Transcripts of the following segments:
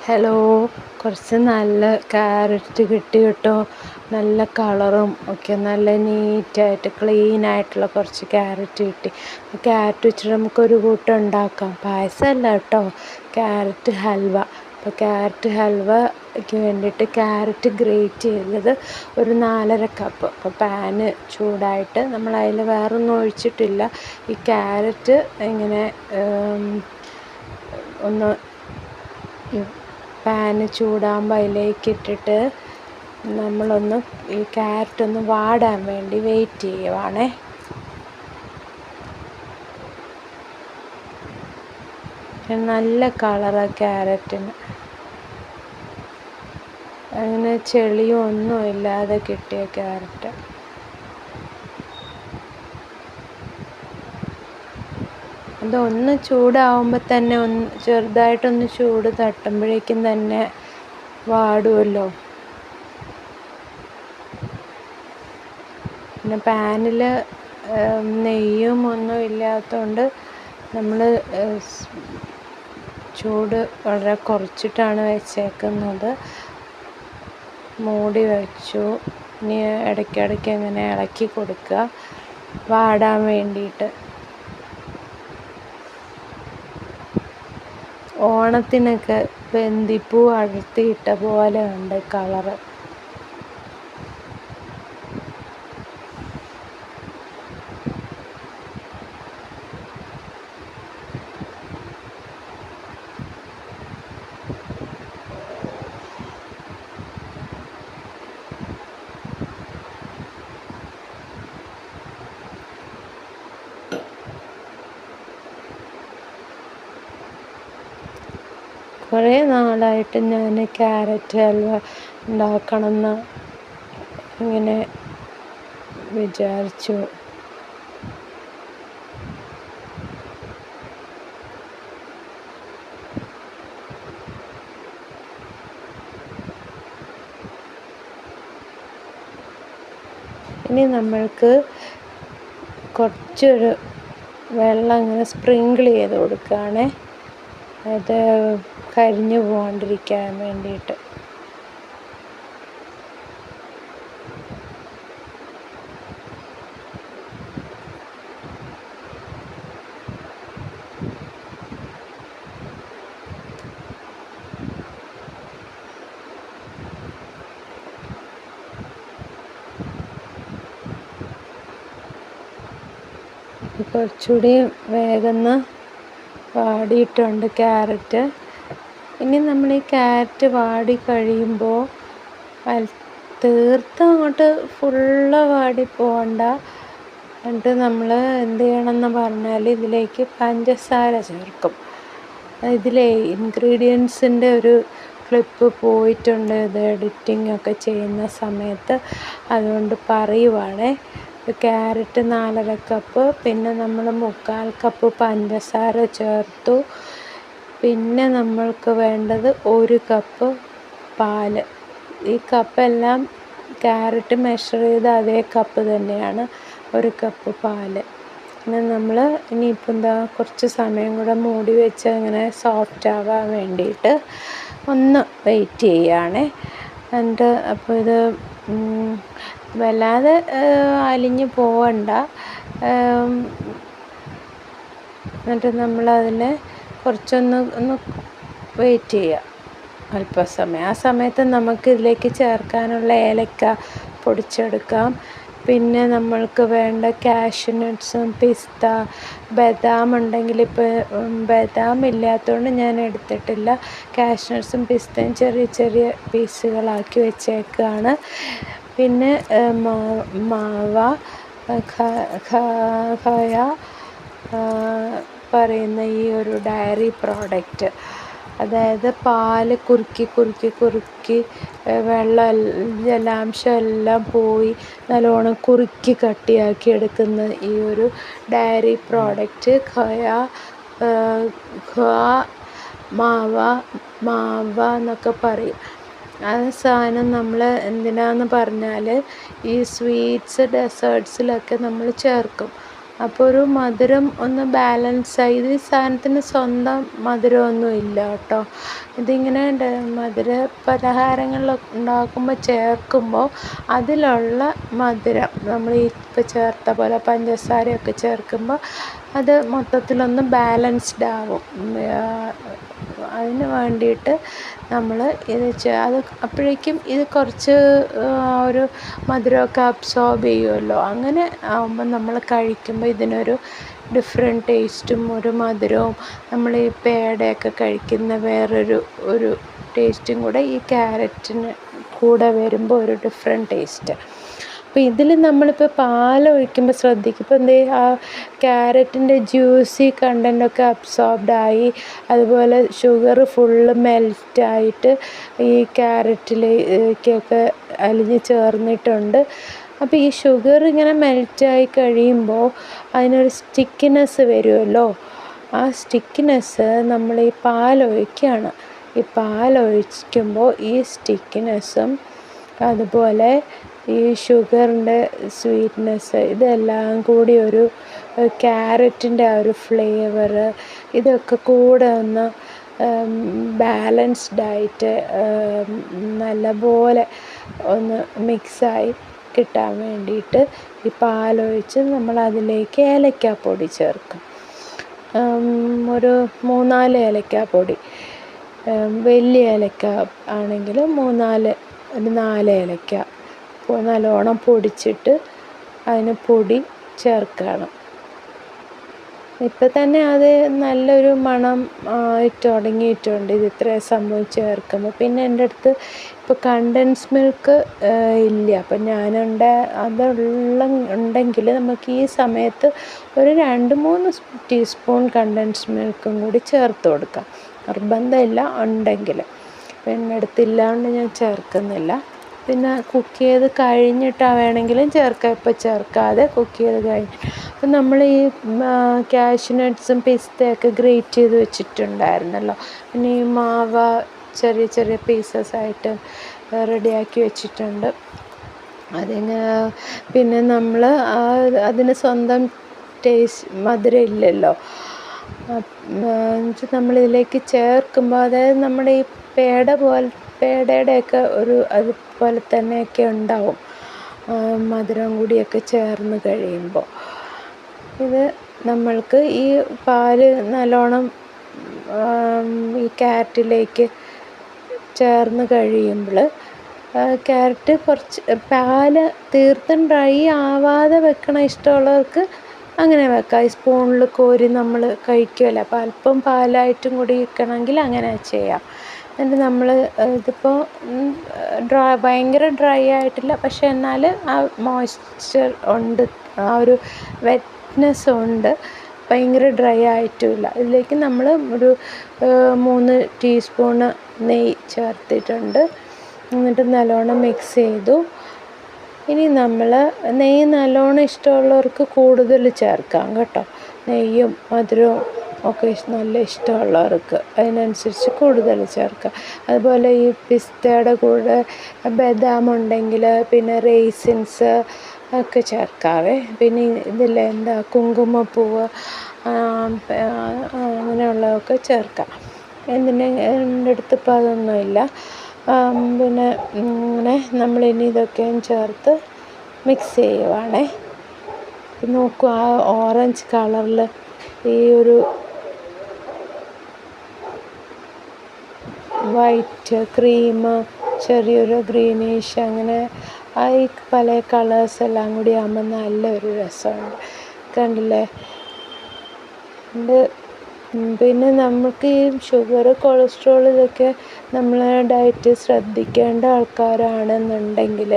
Hello, കുറച്ച് നല്ല carrot കിട്ടി കേട്ടോ. നല്ല കളറും ഒക്കെ, നല്ല നീറ്റായിട്ട് ക്ലീനായിട്ടുള്ള കുറച്ച് ക്യാരറ്റ് കിട്ടി. ക്യാരറ്റ് വെച്ചിട്ട് നമുക്കൊരു കൂട്ടം ഉണ്ടാക്കാം. പായസമല്ല കേട്ടോ, ക്യാരറ്റ് ഹൽവ. അപ്പോൾ ക്യാരറ്റ് ഹൽവയ്ക്ക് വേണ്ടിയിട്ട് ക്യാരറ്റ് ഗ്രേറ്റ് ചെയ്തത് ഒരു 4.5 കപ്പ്. അപ്പോൾ പാന് ചൂടായിട്ട് നമ്മൾ അതിൽ വേറൊന്നും ഒഴിച്ചിട്ടില്ല. ഈ ക്യാരറ്റ് ഇങ്ങനെ ഒന്ന് പാന് ചൂടാകുമ്പോൾ അതിലേക്ക് ഇട്ടിട്ട് നമ്മളൊന്ന് ഈ ക്യാരറ്റ് ഒന്ന് വാടാൻ വേണ്ടി വെയിറ്റ് ചെയ്യുവാണേ. നല്ല കളറാണ് ക്യാരറ്റിന്. അങ്ങനെ ചെളിയും ഒന്നും ഇല്ലാതെ കിട്ടിയ ക്യാരറ്റ്. അതൊന്ന് ചൂടാവുമ്പോൾ തന്നെ ചെറുതായിട്ടൊന്ന് ചൂട് തട്ടുമ്പോഴേക്കും തന്നെ വാടുമല്ലോ. പിന്നെ പാനിൽ നെയ്യും ഒന്നും ഇല്ലാത്തതുകൊണ്ട് നമ്മൾ ചൂട് വളരെ കുറച്ചിട്ടാണ് വെച്ചേക്കുന്നത്. മൂടി വെച്ചു. ഇനി ഇടയ്ക്കിടയ്ക്ക് ഇങ്ങനെ ഇളക്കി കൊടുക്കുക വാടാൻ വേണ്ടിയിട്ട്. ഓണത്തിനൊക്കെ ബന്ദിപ്പൂ അടർത്തിയിട്ട പോലെ ഉണ്ട് കളറ്. കുറേ നാളായിട്ട് ഞാൻ ക്യാരറ്റ് ഹൽവ ഉണ്ടാക്കണമെന്ന് ഇങ്ങനെ വിചാരിച്ചു. ഇനി നമ്മൾക്ക് കുറച്ചൊരു വെള്ളം ഇങ്ങനെ സ്പ്രിങ്കിൾ ചെയ്ത് കൊടുക്കുകയാണേ, അത് കരിഞ്ഞു പോകാണ്ടിരിക്കാൻ വേണ്ടിയിട്ട്. കുറച്ചുകൂടി വേഗം വാടിയിട്ടുണ്ട് ക്യാരറ്റ്. ഇനി നമ്മൾ ഈ ക്യാരറ്റ് വാടി കഴിയുമ്പോൾ തീർത്തും അങ്ങോട്ട് ഫുള്ള് വാടി പോകണ്ട. എന്നിട്ട് നമ്മൾ എന്ത് ചെയ്യണമെന്ന് പറഞ്ഞാൽ ഇതിലേക്ക് പഞ്ചസാര ചേർക്കും. ഇതിലെ ഇൻഗ്രീഡിയൻസിൻ്റെ ഒരു ക്ലിപ്പ് പോയിട്ടുണ്ട് ഇത് എഡിറ്റിംഗ് ഒക്കെ ചെയ്യുന്ന സമയത്ത്, അതുകൊണ്ട് പറയുവാണേ. ക്യാരറ്റ് 4.5 കപ്പ്, പിന്നെ നമ്മൾ 3/4 കപ്പ് പഞ്ചസാര ചേർത്തു. പിന്നെ നമ്മൾക്ക് വേണ്ടത് 1 കപ്പ് പാല്. ഈ കപ്പെല്ലാം ക്യാരറ്റ് മെഷർ ചെയ്ത് അതേ കപ്പ് തന്നെയാണ്, 1 കപ്പ് പാല്. പിന്നെ നമ്മൾ ഇനിയിപ്പോൾ കുറച്ച് സമയം കൂടെ മൂടി വെച്ച് അങ്ങനെ സോഫ്റ്റ് ആവാൻ വേണ്ടിയിട്ട് ഒന്ന് വെയിറ്റ് ചെയ്യുകയാണേ. എന്നിട്ട് അപ്പോൾ ഇത് വല്ലാതെ അലിഞ്ഞ് പോവണ്ട. എന്നിട്ട് നമ്മളതിനെ കുറച്ചൊന്ന് വെയിറ്റ് ചെയ്യുക അല്പസമയം. ആ സമയത്ത് നമുക്ക് ഇതിലേക്ക് ചേർക്കാനുള്ള ഏലക്ക പൊടിച്ചെടുക്കാം. പിന്നെ നമ്മൾക്ക് വേണ്ട കാഷ്യൂ നട്ട്സും പിസ്ത, ബദാം ഉണ്ടെങ്കിൽ, ഇപ്പോൾ ബദാം ഇല്ലാത്തതുകൊണ്ട് ഞാൻ എടുത്തിട്ടില്ല. കാഷ്യൂ നട്ട്സും പിസ്തയും ചെറിയ ചെറിയ പീസുകളാക്കി വെച്ചേക്കാണ്. പിന്നെ മാവ ഖയ പറയുന്ന ഈ ഒരു ഡയറി പ്രോഡക്റ്റ്, അതായത് പാല് കുറുക്കി വെള്ളം ജലാംശം എല്ലാം പോയി നല്ലോണം കുറുക്കി കട്ടിയാക്കി എടുക്കുന്ന ഈ ഒരു ഡയറി പ്രോഡക്റ്റ് മാവ എന്നൊക്കെ പറയും. ആ സാധനം നമ്മൾ എന്തിനാന്ന് പറഞ്ഞാൽ ഈ സ്വീറ്റ്സ് ഡെസേർട്ട്സിലൊക്കെ നമ്മൾ ചേർക്കും. അപ്പോൾ ഒരു മധുരം ഒന്ന് ബാലൻസായി. ഇത് ഈ സാധനത്തിന് സ്വന്തം മധുരമൊന്നും ഇല്ല കേട്ടോ. ഇതിങ്ങനെ മധുര പലഹാരങ്ങൾ ഉണ്ടാക്കുമ്പോൾ ചേർക്കുമ്പോൾ അതിലുള്ള മധുരം നമ്മൾ ഈ ഇപ്പോൾ ചേർത്ത പോലെ പഞ്ചസാരയൊക്കെ ചേർക്കുമ്പോൾ അത് മൊത്തത്തിലൊന്ന് ബാലൻസ്ഡ് ആവും. അതിന് വേണ്ടിയിട്ട് നമ്മൾ അത് അപ്പോഴേക്കും ഇത് കുറച്ച് ഒരു മധുരമൊക്കെ അബ്സോർബ് ചെയ്യുമല്ലോ. അങ്ങനെ ആകുമ്പോൾ നമ്മൾ കഴിക്കുമ്പോൾ ഇതിനൊരു ഡിഫറെൻറ്റ് ടേസ്റ്റും ഒരു മധുരവും നമ്മൾ ഈ പേടയൊക്കെ കഴിക്കുന്ന ഒരു ടേസ്റ്റും കൂടെ ഈ ക്യാരറ്റിന് കൂടെ വരുമ്പോൾ ഒരു ഡിഫറെൻറ്റ് ടേസ്റ്റ്. അപ്പോൾ ഇതിൽ നമ്മളിപ്പോൾ പാലൊഴിക്കുമ്പോൾ ശ്രദ്ധിക്കും. ഇപ്പോൾ ആ ക്യാരറ്റിൻ്റെ ജ്യൂസി കണ്ടൻറ്റൊക്കെ അബ്സോർബ്ഡായി, അതുപോലെ ഷുഗർ ഫുള്ള് മെൽറ്റായിട്ട് ഈ ക്യാരറ്റിലേക്കൊക്കെ അലിഞ്ഞ് ചേർന്നിട്ടുണ്ട്. അപ്പോൾ ഈ ഷുഗർ ഇങ്ങനെ മെൽറ്റായി കഴിയുമ്പോൾ അതിനൊരു സ്റ്റിക്കിനെസ് വരുമല്ലോ. ആ സ്റ്റിക്കിനെസ് നമ്മൾ ഈ പാലൊഴിക്കുകയാണ്. ഈ പാലൊഴിക്കുമ്പോൾ ഈ സ്റ്റിക്കിനെസ്സും അതുപോലെ ഈ ഷുഗറിൻ്റെ സ്വീറ്റ്നെസ് ഇതെല്ലാം കൂടി ഒരു ക്യാരറ്റിൻ്റെ ആ ഒരു ഫ്ലേവർ ഇതൊക്കെ കൂടെ ഒന്ന് ബാലൻസ്ഡായിട്ട് നല്ലപോലെ ഒന്ന് മിക്സായി കിട്ടാൻ വേണ്ടിയിട്ട് ഈ പാലൊഴിച്ച് നമ്മൾ അതിലേക്ക് ഏലക്കാപ്പൊടി ചേർക്കും. ഒരു 3-4 ഏലക്കാപ്പൊടി. വലിയ ഏലക്ക ആണെങ്കിൽ 4 ഏലക്ക നല്ലോണം പൊടിച്ചിട്ട് അതിന് പൊടി ചേർക്കണം. ഇപ്പം തന്നെ അത് നല്ലൊരു മണം ആയിട്ട് തുടങ്ങിയിട്ടുണ്ട് ഇത് ഇത്രയും സംഭവം ചേർക്കുമ്പോൾ. പിന്നെ എൻ്റെ അടുത്ത് ഇപ്പോൾ കണ്ടൻസ് മിൽക്ക് ഇല്ല. അപ്പം ഉണ്ടെങ്കിൽ നമുക്ക് ഈ സമയത്ത് ഒരു 2-3 ടീസ്പൂൺ കണ്ടൻസ് മിൽക്കും കൂടി ചേർത്ത് കൊടുക്കാം. നിർബന്ധമില്ല ഉണ്ടെങ്കിൽ. പിന്നെ അടുത്തില്ലാണ്ട് ഞാൻ ചേർക്കുന്നില്ല. പിന്നെ കുക്ക് ചെയ്ത് കഴിഞ്ഞിട്ടാണ് വേണമെങ്കിലും ചേർക്കാം. ഇപ്പോൾ ചേർക്കാതെ കുക്ക് ചെയ്ത് കഴിഞ്ഞ്. അപ്പം നമ്മൾ ഈ കാഷ്യൂ നട്ട്സും പിസ്തയൊക്കെ ഗ്രേറ്റ് ചെയ്ത് വെച്ചിട്ടുണ്ടായിരുന്നല്ലോ. പിന്നെ ഈ മാവ് ചെറിയ ചെറിയ പീസസായിട്ട് റെഡിയാക്കി വെച്ചിട്ടുണ്ട്. പിന്നെ നമ്മൾ അതിന് സ്വന്തം മധുരം ഇല്ലല്ലോ. നമ്മളിതിലേക്ക് ചേർക്കുമ്പോൾ അതായത് നമ്മുടെ ഈ പേടയുടെയൊക്കെ അതുപോലെ തന്നെയൊക്കെ ഉണ്ടാവും മധുരം കൂടിയൊക്കെ ചേർന്ന് കഴിയുമ്പോൾ. ഇത് നമ്മൾക്ക് ഈ പാല് നല്ലോണം ഈ ക്യാരറ്റിലേക്ക് ചേർന്ന് കഴിയുമ്പോൾ ക്യാരറ്റ് കുറച്ച് പാല് തീർത്തും ഡ്രൈ ആവാതെ വെക്കണം ഇഷ്ടമുള്ളവർക്ക് അങ്ങനെ വെക്കാം. ഈ സ്പൂണിൽ കോരി നമ്മൾ കഴിക്കുമല്ലോ. അപ്പോൾ അല്പം പാലായിട്ടും കൂടി വെക്കണമെങ്കിൽ അങ്ങനെ ചെയ്യാം. എന്നിട്ട് നമ്മൾ ഇതിപ്പോൾ ഭയങ്കര ഡ്രൈ ആയിട്ടില്ല, പക്ഷെ എന്നാൽ ആ മോയ്സ്ചർ ഉണ്ട്, ആ ഒരു വെറ്റ്നെസ് ഉണ്ട്, ഭയങ്കര ഡ്രൈ ആയിട്ടുമില്ല. ഇതിലേക്ക് നമ്മൾ ഒരു 3 ടീസ്പൂണ് നെയ്യ് ചേർത്തിട്ടുണ്ട്. എന്നിട്ട് നല്ലോണം മിക്സ് ചെയ്തു. ഇനി നമ്മൾ നെയ്യ് നല്ലോണം ഇഷ്ടമുള്ളവർക്ക് കൂടുതൽ ചേർക്കാം കേട്ടോ. നെയ്യും മധുരവും ഒക്കെ നല്ല ഇഷ്ടമുള്ളവർക്ക് അതിനനുസരിച്ച് കൂടുതൽ ചേർക്കാം. അതുപോലെ ഈ പിസ്തയുടെ കൂടെ ബദാം ഉണ്ടെങ്കിൽ പിന്നെ റേസിൻസ് ഒക്കെ ചേർക്കാവേ. പിന്നെ ഇതിലെന്താ കുങ്കുമപ്പൂവ് അങ്ങനെയുള്ളതൊക്കെ ചേർക്കാം. എൻ്റെ അടുത്ത് ഇപ്പോൾ അതൊന്നുമില്ല. പിന്നെ ഇങ്ങനെ നമ്മളിനി ഇതൊക്കെയും ചേർത്ത് മിക്സ് ചെയ്യുവാണേ. നോക്കൂ, ആ ഓറഞ്ച് കളറിൽ ഈ ഒരു വൈറ്റ് ക്രീം ചെറിയൊരു ഗ്രീനിഷ് അങ്ങനെ ഈ പല കളേഴ്സ് എല്ലാം കൂടി ആകുമ്പോൾ നല്ലൊരു രസമുണ്ട്. കണ്ടില്ലേ? പിന്നെ നമുക്ക് ഈ ഷുഗർ കൊളസ്ട്രോൾ ഇതൊക്കെ നമ്മൾ ഡയറ്റ് ശ്രദ്ധിക്കേണ്ട ആൾക്കാരാണെന്നുണ്ടെങ്കിൽ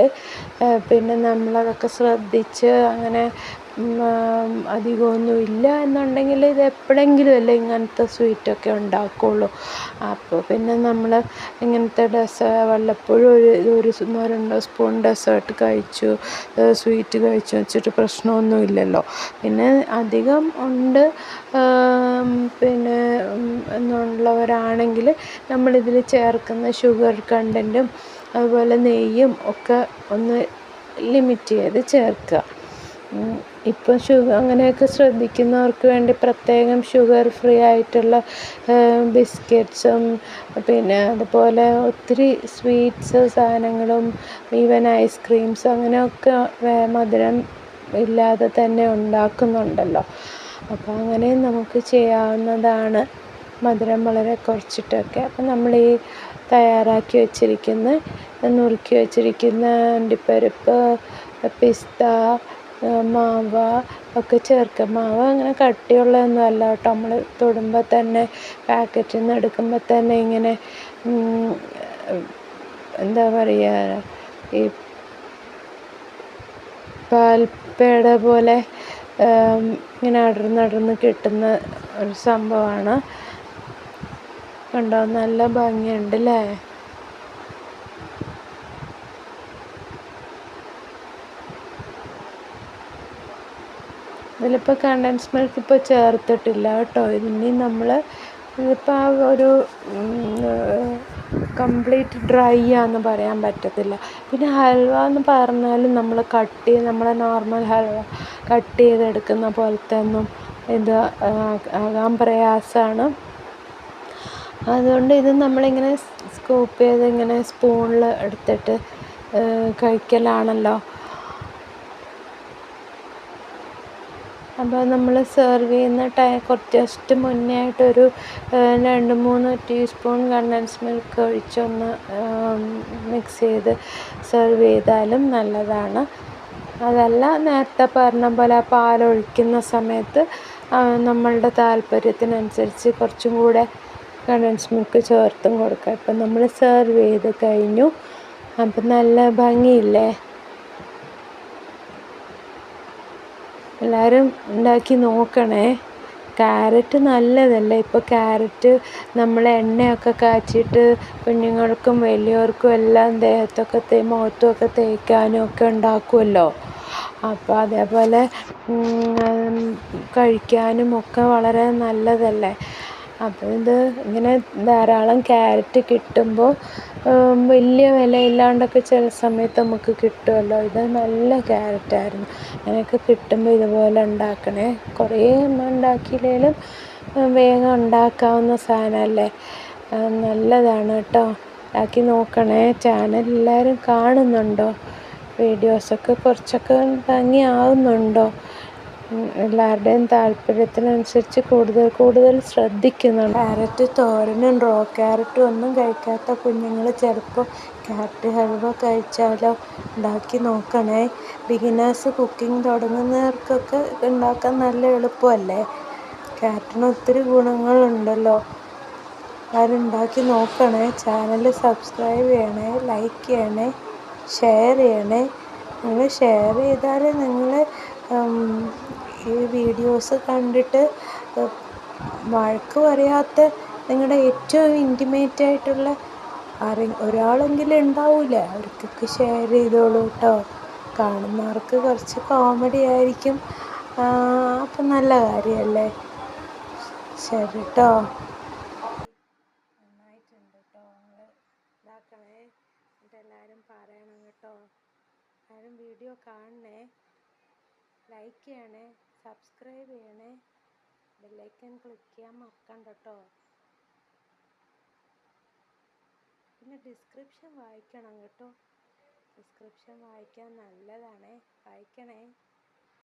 പിന്നെ നമ്മളതൊക്കെ ശ്രദ്ധിച്ച് അങ്ങനെ അധികമൊന്നും ഇല്ല എന്നുണ്ടെങ്കിൽ ഇത് എപ്പോഴെങ്കിലും അല്ലേ ഇങ്ങനത്തെ സ്വീറ്റൊക്കെ ഉണ്ടാക്കുകയുള്ളൂ. അപ്പോൾ പിന്നെ നമ്മൾ ഇങ്ങനത്തെ വല്ലപ്പോഴും ഒരു 1-2 സ്പൂൺ ഡെസേർട്ട് കഴിച്ചു, സ്വീറ്റ് കഴിച്ചു വെച്ചിട്ട് പ്രശ്നമൊന്നുമില്ലല്ലോ. പിന്നെ അധികം ഉണ്ട് പിന്നെ എന്നുള്ളവരാണെങ്കിൽ നമ്മളിതിൽ ചേർക്കുന്ന ഷുഗർ കണ്ടൻറ്റും അതുപോലെ നെയ്യും ഒക്കെ ഒന്ന് ലിമിറ്റ് ചെയ്ത് ചേർക്കുക. ഇപ്പോൾ അങ്ങനെയൊക്കെ ശ്രദ്ധിക്കുന്നവർക്ക് വേണ്ടി പ്രത്യേകം ഷുഗർ ഫ്രീ ആയിട്ടുള്ള ബിസ്ക്കറ്റ്സും പിന്നെ അതുപോലെ ഒത്തിരി സ്വീറ്റ്സ് സാധനങ്ങളും ഈവൻ ഐസ്ക്രീംസ് അങ്ങനെയൊക്കെ മധുരം ഇല്ലാതെ തന്നെ ഉണ്ടാക്കുന്നുണ്ടല്ലോ. അപ്പോൾ അങ്ങനെയും നമുക്ക് ചെയ്യാവുന്നതാണ്, മധുരം വളരെ കുറച്ചിട്ടൊക്കെ. അപ്പം നമ്മൾ ഈ തയ്യാറാക്കി വെച്ചിരിക്കുന്ന നുറുക്കി വെച്ചിരിക്കുന്ന അണ്ടിപ്പരിപ്പ്, പിസ്ത, മാവ് ഒക്കെ ചേർക്കുക. മാവ് അങ്ങനെ കട്ടിയുള്ളതൊന്നും അല്ല കേട്ടോ. നമ്മൾ തൊടുമ്പോൾ തന്നെ പാക്കറ്റിൽ നിന്ന് എടുക്കുമ്പോൾ തന്നെ ഇങ്ങനെ എന്താ പറയുക, ഈ പാൽപ്പേട പോലെ ഇങ്ങനെ അടർന്നടർന്ന് കിട്ടുന്ന ഒരു സംഭവമാണ്. കണ്ടോ, നല്ല ഭംഗിയുണ്ട് അല്ലേ? ഇതിലിപ്പോൾ കണ്ടൻസ് മിൽക്ക് ഇപ്പോൾ ചേർത്തിട്ടില്ല കേട്ടോ. ഇനി നമ്മൾ ഇതിപ്പോൾ ആ ഒരു കംപ്ലീറ്റ് ഡ്രൈ ആണെന്ന് പറയാൻ പറ്റത്തില്ല. പിന്നെ ഹൽവ എന്ന് പറഞ്ഞാലും നമ്മൾ നമ്മളെ നോർമൽ ഹൽവ കട്ട് ചെയ്തെടുക്കുന്ന പോലത്തെ ഒന്നും ഇത് ആകാൻ പ്രയാസമാണ്. അതുകൊണ്ട് ഇത് നമ്മളിങ്ങനെ സ്കൂപ്പ് ചെയ്ത് ഇങ്ങനെ സ്പൂണിൽ എടുത്തിട്ട് കഴിക്കലാണല്ലോ. അപ്പോൾ നമ്മൾ സെർവ് ചെയ്യുന്ന ജസ്റ്റ് മുന്നേ ആയിട്ടൊരു 2-3 ടീസ്പൂൺ കണ്ടൻസ് മിൽക്ക് ഒഴിച്ചൊന്ന് മിക്സ് ചെയ്ത് സെർവ് ചെയ്താലും നല്ലതാണ്. അതല്ല, നേരത്തെ പറഞ്ഞ പോലെ പാലൊഴിക്കുന്ന സമയത്ത് നമ്മളുടെ താല്പര്യത്തിനനുസരിച്ച് കുറച്ചും കൂടെ കണ്ടൻസ് മിൽക്ക് ചേർത്തും കൊടുക്കുക. ഇപ്പം നമ്മൾ സെർവ് ചെയ്ത് കഴിഞ്ഞു. അപ്പം നല്ല ഭംഗിയില്ലേ? എല്ലാവരും ഉണ്ടാക്കി നോക്കണേ. ക്യാരറ്റ് നല്ലതല്ലേ? ഇപ്പോൾ ക്യാരറ്റ് നമ്മൾ എണ്ണയൊക്കെ കാച്ചിയിട്ട് കുഞ്ഞുങ്ങൾക്കും വലിയവർക്കും എല്ലാം ദേഹത്തൊക്കെ മുഖത്തുമൊക്കെ തേക്കാനും ഒക്കെ ഉണ്ടാക്കുമല്ലോ. അപ്പോൾ അതേപോലെ കഴിക്കാനും ഒക്കെ വളരെ നല്ലതല്ലേ. അപ്പോൾ ഇത് ഇങ്ങനെ ധാരാളം ക്യാരറ്റ് കിട്ടുമ്പോൾ വലിയ വിലയില്ലാണ്ടൊക്കെ ചില സമയത്ത് നമുക്ക് കിട്ടുമല്ലോ. ഇത് നല്ല ക്യാരറ്റായിരുന്നു. അങ്ങനെയൊക്കെ കിട്ടുമ്പോൾ ഇതുപോലെ ഉണ്ടാക്കണേ. കുറേ ഉണ്ടാക്കിയില്ലെങ്കിലും വേഗം ഉണ്ടാക്കാവുന്ന സാധനമല്ലേ. നല്ലതാണ് കേട്ടോ. ഉണ്ടാക്കി നോക്കണേ. ചാനൽ എല്ലാവരും കാണുന്നുണ്ടോ? വീഡിയോസൊക്കെ കുറച്ചൊക്കെ ഭംഗിയാവുന്നുണ്ടോ? എല്ലാവരുടെയും താല്പര്യത്തിനനുസരിച്ച് കൂടുതൽ ശ്രദ്ധിക്കുന്നുണ്ട്. ക്യാരറ്റ് തോരനും റോ ക്യാരറ്റും ഒന്നും കഴിക്കാത്ത കുഞ്ഞുങ്ങൾ ചിലപ്പോൾ ക്യാരറ്റ് ഹൽവ കഴിച്ചാലോ. ഉണ്ടാക്കി നോക്കണേ. ബിഗിനേഴ്സ് കുക്കിംഗ് തുടങ്ങുന്നവർക്കൊക്കെ ഉണ്ടാക്കാൻ നല്ല എളുപ്പമല്ലേ. ക്യാരറ്റിന് ഒത്തിരി ഗുണങ്ങളുണ്ടല്ലോ. എല്ലാവരും ഉണ്ടാക്കി നോക്കണേ. ചാനൽ സബ്സ്ക്രൈബ് ചെയ്യണേ, ലൈക്ക് ചെയ്യണേ, ഷെയർ ചെയ്യണേ. നിങ്ങൾ ഷെയർ ചെയ്താൽ നിങ്ങൾ ഈ വീഡിയോസ് കണ്ടിട്ട് വഴക്ക് പറയാത്ത നിങ്ങളുടെ ഏറ്റവും ഇൻറ്റിമേറ്റ് ആയിട്ടുള്ള ഒരാളെങ്കിലും ഉണ്ടാവില്ലേ, അവർക്കൊക്കെ ഷെയർ ചെയ്തോളൂ കേട്ടോ. കാണുന്നവർക്ക് കുറച്ച് കോമഡി ആയിരിക്കും. അപ്പം നല്ല കാര്യമല്ലേ. ശരി കേട്ടോ. നന്നായിട്ടുണ്ട് കേട്ടോ. നിങ്ങൾ ഇതാക്കണേ. എന്നിട്ട് എല്ലാവരും പറയണം കേട്ടോ. എല്ലാവരും വീഡിയോ കാണണേ, ലൈക്ക് ചെയ്യണേ, സബ്സ്ക്രൈബ് ചെയ്യണേ, ബെല്ലൈക്കൺ ക്ലിക്ക് ചെയ്യാൻ മറക്കണ്ട കേട്ടോ. പിന്നെ ഡിസ്ക്രിപ്ഷൻ വായിക്കണം കേട്ടോ. ഡിസ്ക്രിപ്ഷൻ വായിക്കാൻ നല്ലതാണേ. വായിക്കണേ.